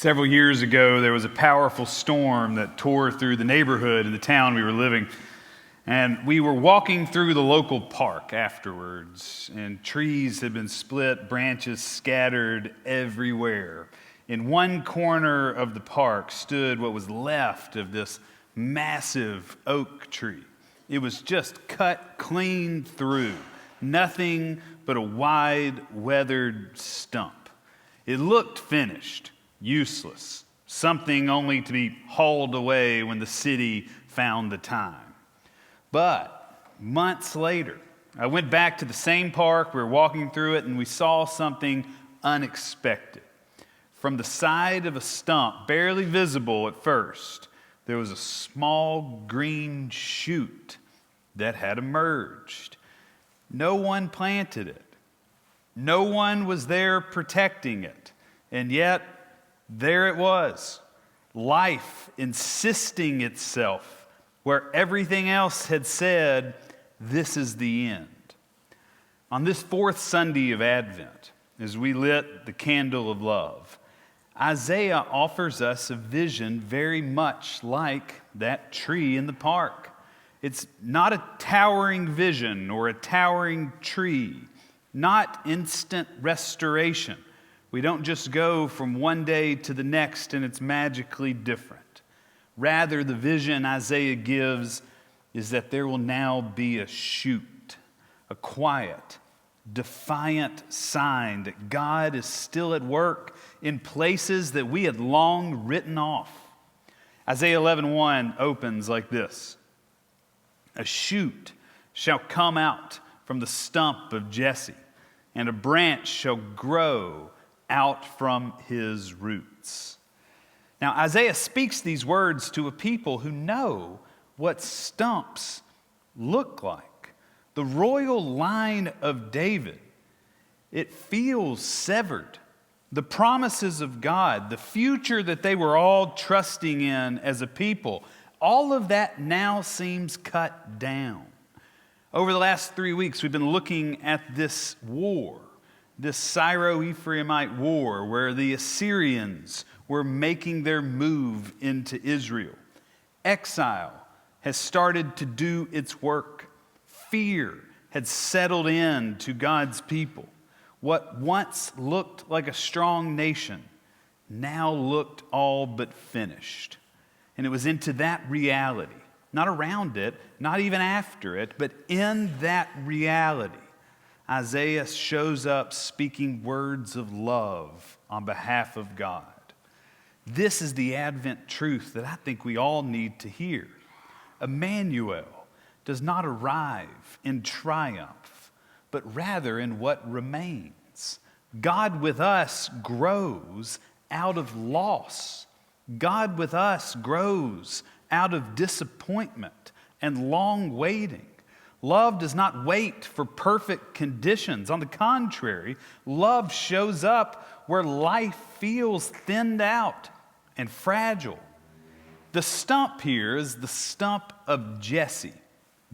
Several years ago, there was a powerful storm that tore through the neighborhood and the town we were living. And we were walking through the local park afterwards, and trees had been split, branches scattered everywhere. In one corner of the park stood what was left of this massive oak tree. It was just cut clean through, nothing but a wide, weathered stump. It looked finished. Useless, something only to be hauled away when the city found the time. But months later, I went back to the same park, we were walking through it, and we saw something unexpected. From the side of a stump, barely visible at first, there was a small green shoot that had emerged. No one planted it. No one was there protecting it. And yet, there it was, life insisting itself where everything else had said, this is the end. On this fourth Sunday of Advent, as we lit the candle of love, Isaiah offers us a vision very much like that tree in the park. It's not a towering vision or a towering tree, not instant restoration. We don't just go from one day to the next and it's magically different. Rather, the vision Isaiah gives is that there will now be a shoot, a quiet, defiant sign that God is still at work in places that we had long written off. Isaiah 11:1 opens like this: "A shoot shall come out from the stump of Jesse, and a branch shall grow out from his roots." Now, Isaiah speaks these words to a people who know what stumps look like. The royal line of David, it feels severed. The promises of God, the future that they were all trusting in as a people, all of that now seems cut down. Over the last 3 weeks, we've been looking at this war, this Syro-Ephraimite war, where the Assyrians were making their move into Israel. Exile has started to do its work. Fear had settled in to God's people. What once looked like a strong nation now looked all but finished. And it was into that reality, not around it, not even after it, but in that reality, Isaiah shows up speaking words of love on behalf of God. This is the Advent truth that I think we all need to hear. Emmanuel does not arrive in triumph, but rather in what remains. God with us grows out of loss. God with us grows out of disappointment and long waiting. Love does not wait for perfect conditions. On the contrary, love shows up where life feels thinned out and fragile. The stump here is the stump of Jesse.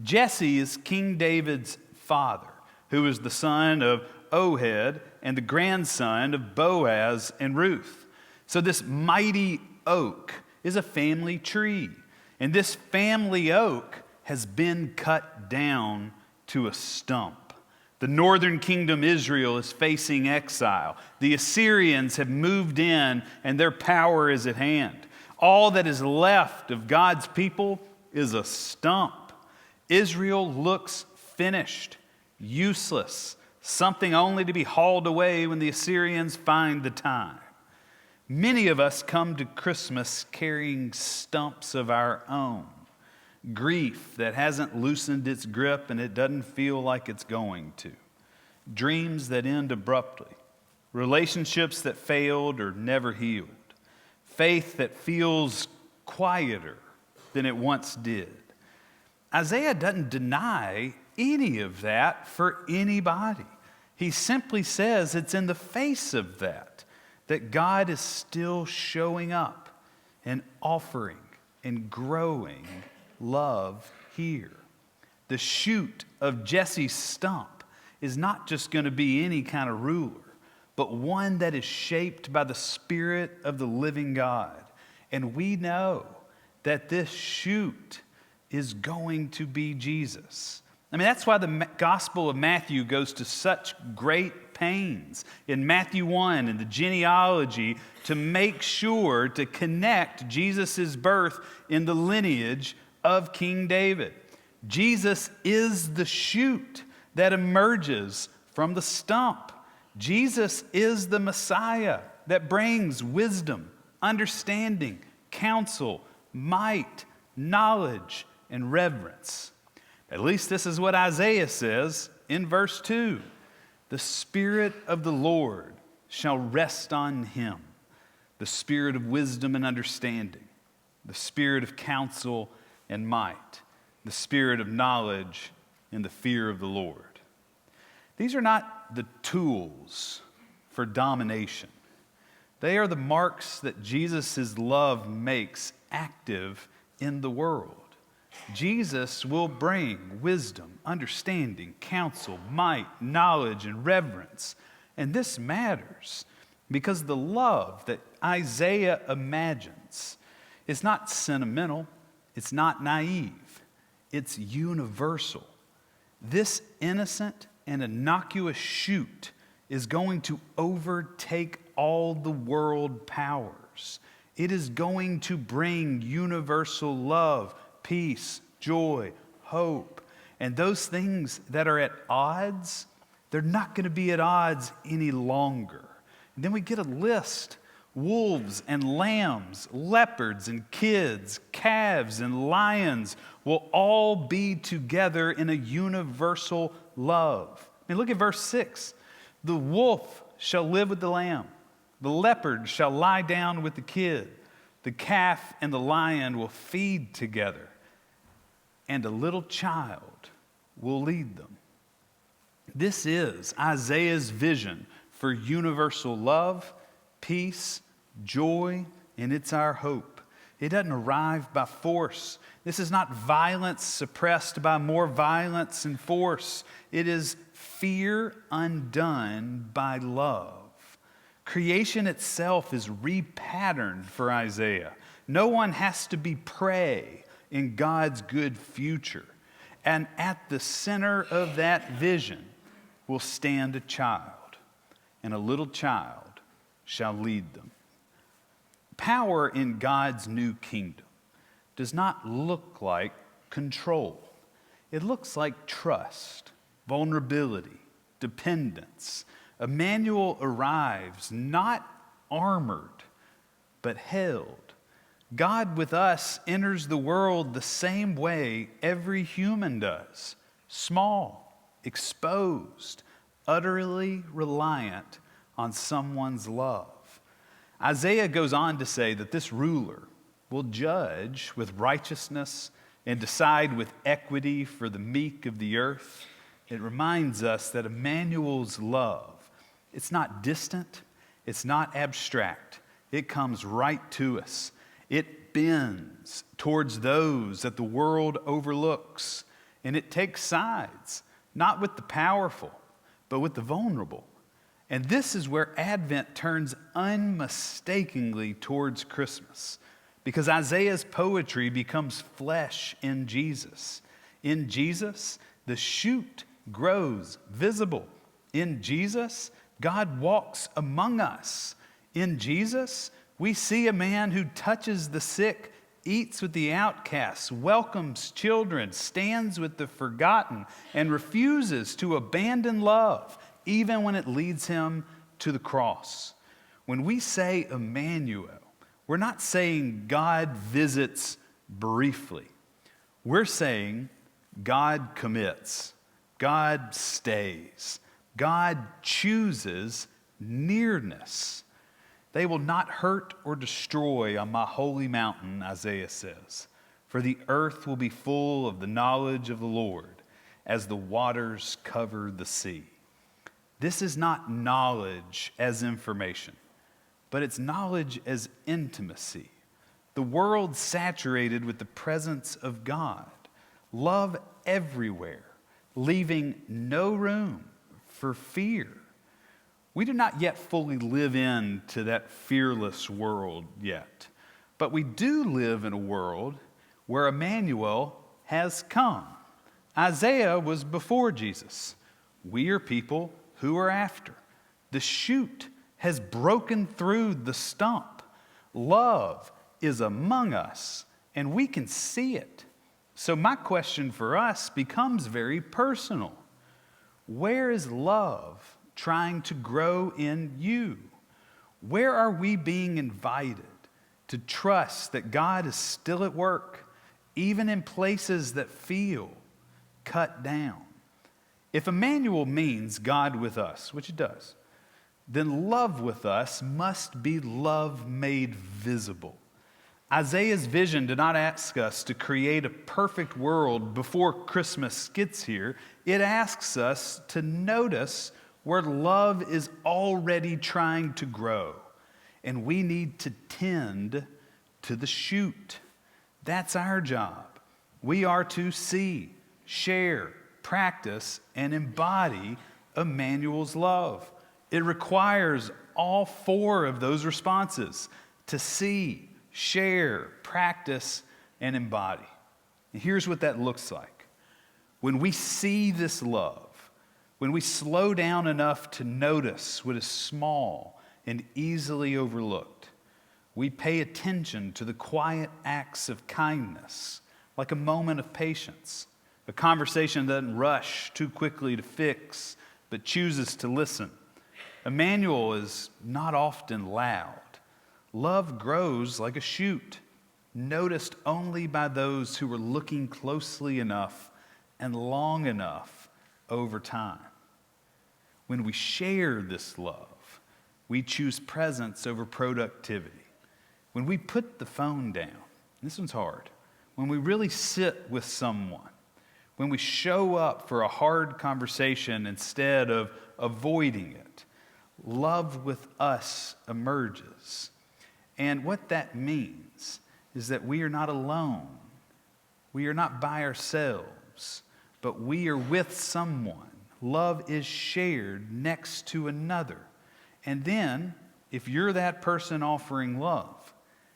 Jesse is King David's father, who is the son of Ohad and the grandson of Boaz and Ruth. So this mighty oak is a family tree. And this family oak has been cut down to a stump. The northern kingdom Israel is facing exile. The Assyrians have moved in and their power is at hand. All that is left of God's people is a stump. Israel looks finished, useless, something only to be hauled away when the Assyrians find the time. Many of us come to Christmas carrying stumps of our own. Grief that hasn't loosened its grip and it doesn't feel like it's going to. Dreams that end abruptly. Relationships that failed or never healed. Faith that feels quieter than it once did. Isaiah doesn't deny any of that for anybody. He simply says it's in the face of that God is still showing up and offering and growing love here. The shoot of Jesse's stump is not just going to be any kind of ruler. but one that is shaped by the Spirit of the living God. And we know that this shoot is going to be Jesus. I mean, that's why the Gospel of Matthew goes to such great pains in Matthew 1 in the genealogy to make sure to connect Jesus' birth in the lineage of King David. Jesus is the shoot that emerges from the stump. Jesus is the Messiah that brings wisdom, understanding, counsel, might, knowledge, and reverence. At least this is what Isaiah says in verse 2. The Spirit of the Lord shall rest on him, the Spirit of wisdom and understanding, the Spirit of counsel and might, the Spirit of knowledge and the fear of the Lord. These are not the tools for domination. They are the marks that Jesus' love makes active in the world. Jesus will bring wisdom, understanding, counsel, might, knowledge, and reverence. And this matters because the love that Isaiah imagines is not sentimental, it's not naive, it's universal. This innocent and innocuous shoot is going to overtake all the world powers. It is going to bring universal love, peace, joy, hope. And those things that are at odds, they're not going to be at odds any longer. And then we get a list. Wolves and lambs, leopards and kids, calves and lions will all be together in a universal love. I mean, look at verse 6. The wolf shall live with the lamb. The leopard shall lie down with the kid. The calf and the lion will feed together. And a little child will lead them. This is Isaiah's vision for universal love, peace, joy, and it's our hope. It doesn't arrive by force. This is not violence suppressed by more violence and force. It is fear undone by love. Creation itself is repatterned for Isaiah. No one has to be prey in God's good future. And at the center of that vision will stand a child, and a little child shall lead them. Power in God's new kingdom does not look like control. It looks like trust, vulnerability, dependence. Emmanuel arrives not armored, but held. God with us enters the world the same way every human does, small, exposed, utterly reliant on someone's love. Isaiah goes on to say that this ruler will judge with righteousness and decide with equity for the meek of the earth. It reminds us that Emmanuel's love, it's not distant, it's not abstract. It comes right to us. It bends towards those that the world overlooks, and it takes sides, not with the powerful, but with the vulnerable. And this is where Advent turns unmistakably towards Christmas, because Isaiah's poetry becomes flesh in Jesus. In Jesus, the shoot grows visible. In Jesus, God walks among us. In Jesus, we see a man who touches the sick, eats with the outcasts, welcomes children, stands with the forgotten, and refuses to abandon love, even when it leads him to the cross. When we say Emmanuel, we're not saying God visits briefly. We're saying God commits, God stays, God chooses nearness. They will not hurt or destroy on my holy mountain, Isaiah says, for the earth will be full of the knowledge of the Lord as the waters cover the sea. This is not knowledge as information, but it's knowledge as intimacy. The world saturated with the presence of God, love everywhere, leaving no room for fear. We do not yet fully live into that fearless world yet, but we do live in a world where Emmanuel has come. Isaiah was before Jesus. We are people who are after. The shoot has broken through the stump. Love is among us, and we can see it. So my question for us becomes very personal. Where is love trying to grow in you? Where are we being invited to trust that God is still at work, even in places that feel cut down? If Emmanuel means God with us, which it does, then love with us must be love made visible. Isaiah's vision did not ask us to create a perfect world before Christmas gets here. It asks us to notice where love is already trying to grow. And we need to tend to the shoot. That's our job. We are to see, share, practice, and embody Emmanuel's love. It requires all four of those responses: to see, share, practice, and embody. And here's what that looks like. When we see this love, when we slow down enough to notice what is small and easily overlooked, we pay attention to the quiet acts of kindness, like a moment of patience, a conversation that doesn't rush too quickly to fix, but chooses to listen. Emmanuel is not often loud. Love grows like a shoot, noticed only by those who are looking closely enough and long enough over time. When we share this love, we choose presence over productivity. When we put the phone down, this one's hard, when we really sit with someone, when we show up for a hard conversation instead of avoiding it, love with us emerges. And what that means is that we are not alone. We are not by ourselves, but we are with someone. Love is shared next to another. And then, if you're that person offering love,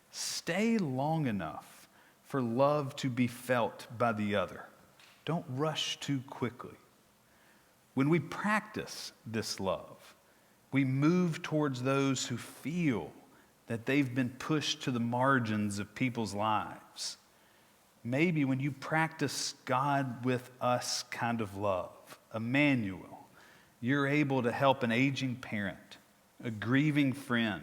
stay long enough for love to be felt by the other. Don't rush too quickly. When we practice this love, we move towards those who feel that they've been pushed to the margins of people's lives. Maybe when you practice God with us kind of love, Emmanuel, you're able to help an aging parent, a grieving friend,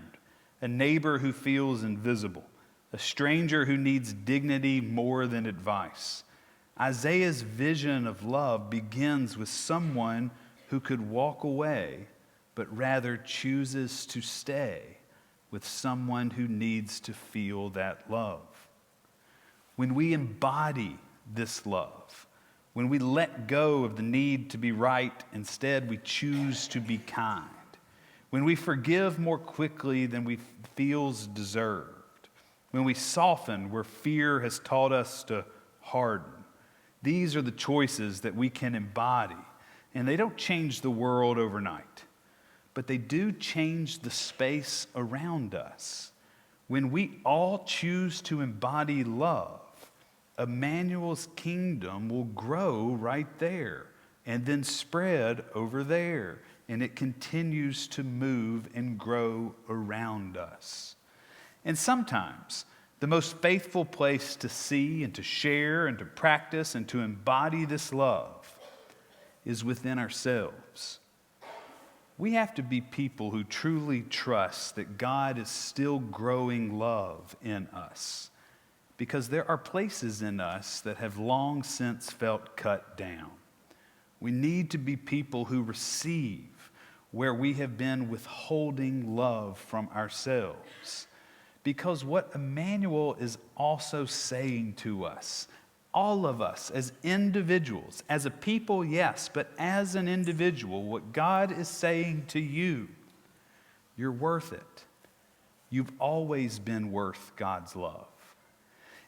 a neighbor who feels invisible, a stranger who needs dignity more than advice. Isaiah's vision of love begins with someone who could walk away, but rather chooses to stay with someone who needs to feel that love. When we embody this love, when we let go of the need to be right, instead we choose to be kind. When we forgive more quickly than we feels deserved. When we soften where fear has taught us to harden. These are the choices that we can embody, and they don't change the world overnight, but they do change the space around us. When we all choose to embody love, Emmanuel's kingdom will grow right there and then spread over there, and it continues to move and grow around us. And sometimes the most faithful place to see and to share and to practice and to embody this love is within ourselves. We have to be people who truly trust that God is still growing love in us, because there are places in us that have long since felt cut down. We need to be people who receive where we have been withholding love from ourselves. Because what Emmanuel is also saying to us, all of us as individuals, as a people, yes, but as an individual, what God is saying to you, you're worth it. You've always been worth God's love.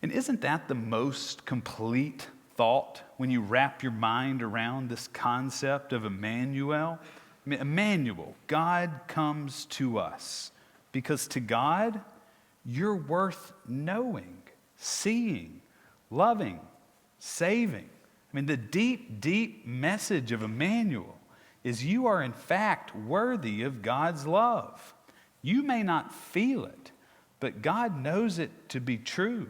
And isn't that the most complete thought when you wrap your mind around this concept of Emmanuel? Emmanuel, God comes to us. Because to God, you're worth knowing, seeing, loving, saving. The deep, deep message of Emmanuel is you are in fact worthy of God's love. You may not feel it, but God knows it to be true.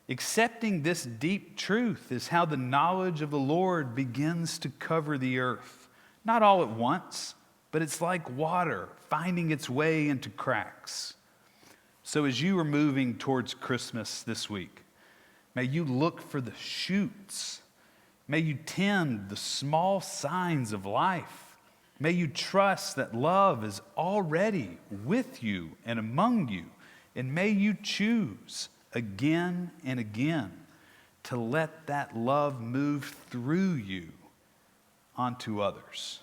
Accepting this deep truth is how the knowledge of the Lord begins to cover the earth. Not all at once, but it's like water finding its way into cracks. So as you are moving towards Christmas this week, may you look for the shoots. May you tend the small signs of life. May you trust that love is already with you and among you. And may you choose again and again to let that love move through you onto others.